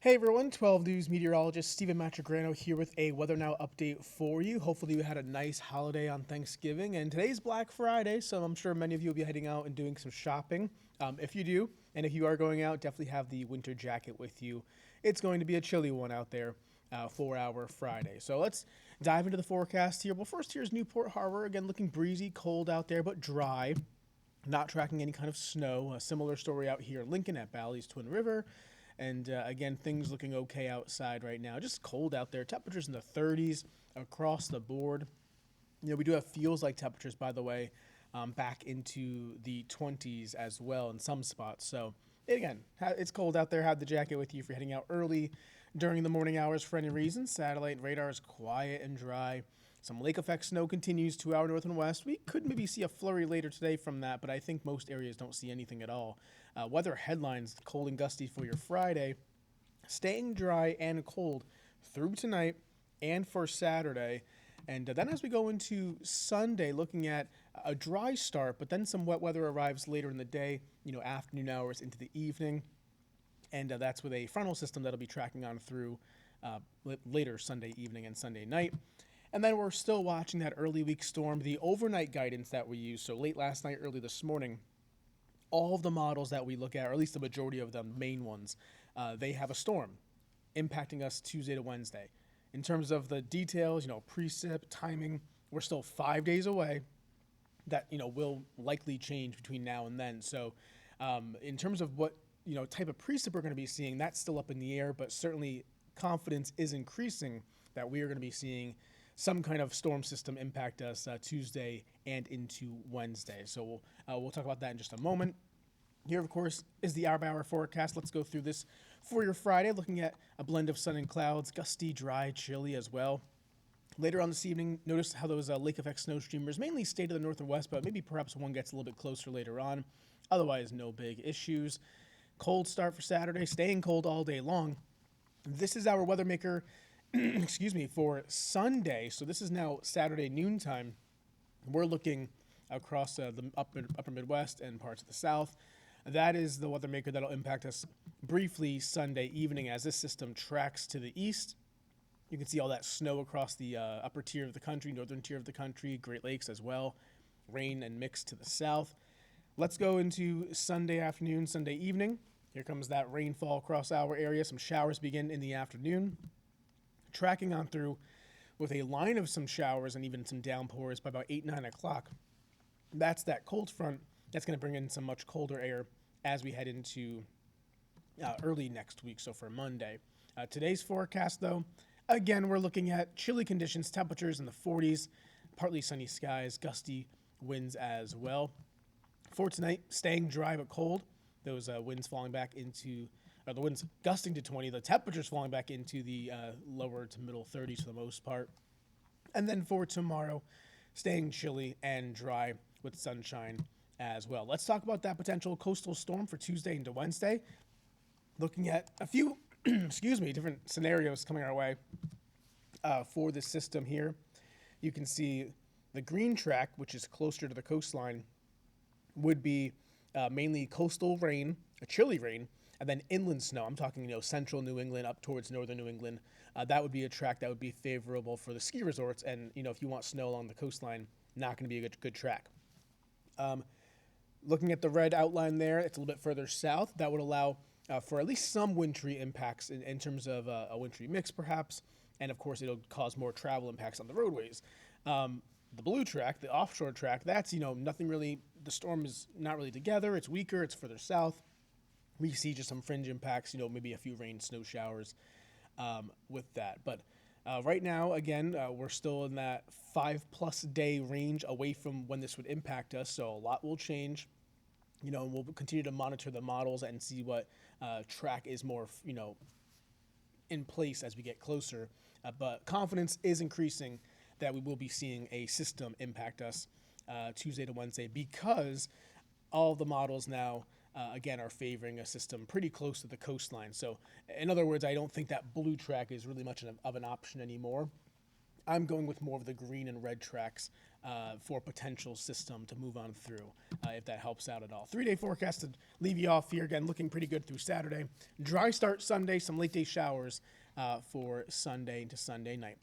Hey everyone, 12 News meteorologist Stephen Matrigrano here with a Weather Now update for you. Hopefully you had a nice holiday on Thanksgiving, and today's Black Friday, so I'm sure many of you will be heading out and doing some shopping. If you do, and if you are going out, definitely have the winter jacket with you. It's going to be a chilly one out there for our Friday. So let's dive into the forecast here. Well, first here's Newport Harbor, again looking breezy, cold out there, but dry. Not tracking any kind of snow. A similar story out here, Lincoln at Bally's Twin River. And again, things looking okay outside right now. Just cold out there. Temperatures in the 30s across the board. We do have feels like temperatures, by the way, back into the 20s as well in some spots. So, again, it's cold out there. Have the jacket with you if you're heading out early during the morning hours for any reason. Satellite and radar is quiet and dry. Some lake effect snow continues to our north and west. We could maybe see a flurry later today from that, but I think most areas don't see anything at all. Weather headlines, cold and gusty for your Friday. Staying dry and cold through tonight and for Saturday. And then as we go into Sunday, looking at a dry start, but then some wet weather arrives later in the day, afternoon hours into the evening. And that's with a frontal system that'll be tracking on through later Sunday evening and Sunday night. And then we're still watching that early week storm, the overnight guidance that we use. So late last night, early this morning, all of the models that we look at, or at least the majority of them, main ones, they have a storm impacting us Tuesday to Wednesday. In terms of the details, precip, timing, we're still 5 days away. That, will likely change between now and then. So in terms of what, type of precip we're going to be seeing, that's still up in the air, but certainly confidence is increasing that we are going to be seeing some kind of storm system impact us Tuesday and into Wednesday. So we'll talk about that in just a moment. Here, of course, is the hour-by-hour forecast. Let's go through this for your Friday, looking at a blend of sun and clouds, gusty, dry, chilly as well. Later on this evening, notice how those lake effect snow streamers mainly stay to the north and west, but maybe perhaps one gets a little bit closer later on. Otherwise, no big issues. Cold start for Saturday, staying cold all day long. This is our weather maker for Sunday. So this is now Saturday noontime. We're looking across the upper Midwest and parts of the South. That is the weather maker that'll impact us briefly Sunday evening as this system tracks to the east. You can see all that snow across the upper tier of the country, northern tier of the country, Great Lakes as well. Rain and mix to the south. Let's go into Sunday afternoon, Sunday evening. Here comes that rainfall across our area. Some showers begin in the afternoon. Tracking on through with a line of some showers and even some downpours by about 8, 9 o'clock. That's that cold front that's going to bring in some much colder air as we head into early next week, so for Monday. Today's forecast, though, again, we're looking at chilly conditions, temperatures in the 40s, partly sunny skies, gusty winds as well. For tonight, staying dry but cold. Those winds falling back into the winds gusting to 20, the temperatures falling back into the lower to middle 30s for the most part. And then for tomorrow, staying chilly and dry with sunshine as well. Let's talk about that potential coastal storm for Tuesday into Wednesday. Looking at a few, different scenarios coming our way for this system here. You can see the green track, which is closer to the coastline, would be mainly coastal rain, a chilly rain, and then inland snow. I'm talking, central New England up towards northern New England. That would be a track that would be favorable for the ski resorts. And, if you want snow along the coastline, not going to be a good track. Looking at the red outline there, it's a little bit further south. That would allow for at least some wintry impacts in terms of a wintry mix, perhaps. And, of course, it'll cause more travel impacts on the roadways. The blue track, the offshore track, that's, nothing really, the storm is not really together. It's weaker. It's further south. We see just some fringe impacts, maybe a few rain, snow showers with that. But right now, again, we're still in that 5+ day range away from when this would impact us. So a lot will change, and we'll continue to monitor the models and see what track is more, in place as we get closer. But confidence is increasing that we will be seeing a system impact us Tuesday to Wednesday because all of the models now again, are favoring a system pretty close to the coastline. So, in other words, I don't think that blue track is really much of an option anymore. I'm going with more of the green and red tracks for potential system to move on through, if that helps out at all. 3-day forecast to leave you off here. Again, looking pretty good through Saturday. Dry start Sunday, some late day showers for Sunday into Sunday night.